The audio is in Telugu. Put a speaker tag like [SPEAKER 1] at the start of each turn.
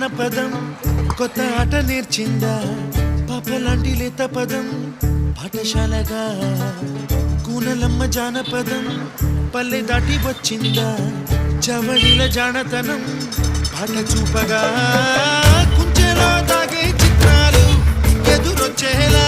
[SPEAKER 1] జానపదం కొత్త ఆట నేర్చిందా పాపలాంటి లేత పదం పాఠశాలగా కూనలమ్మ జానపదం పల్లె దాటి వచ్చిందా చవడిల జానతనం పాట చూపగా కుంచెలో తాగే చిత్రాలు ఎదురొచ్చేలా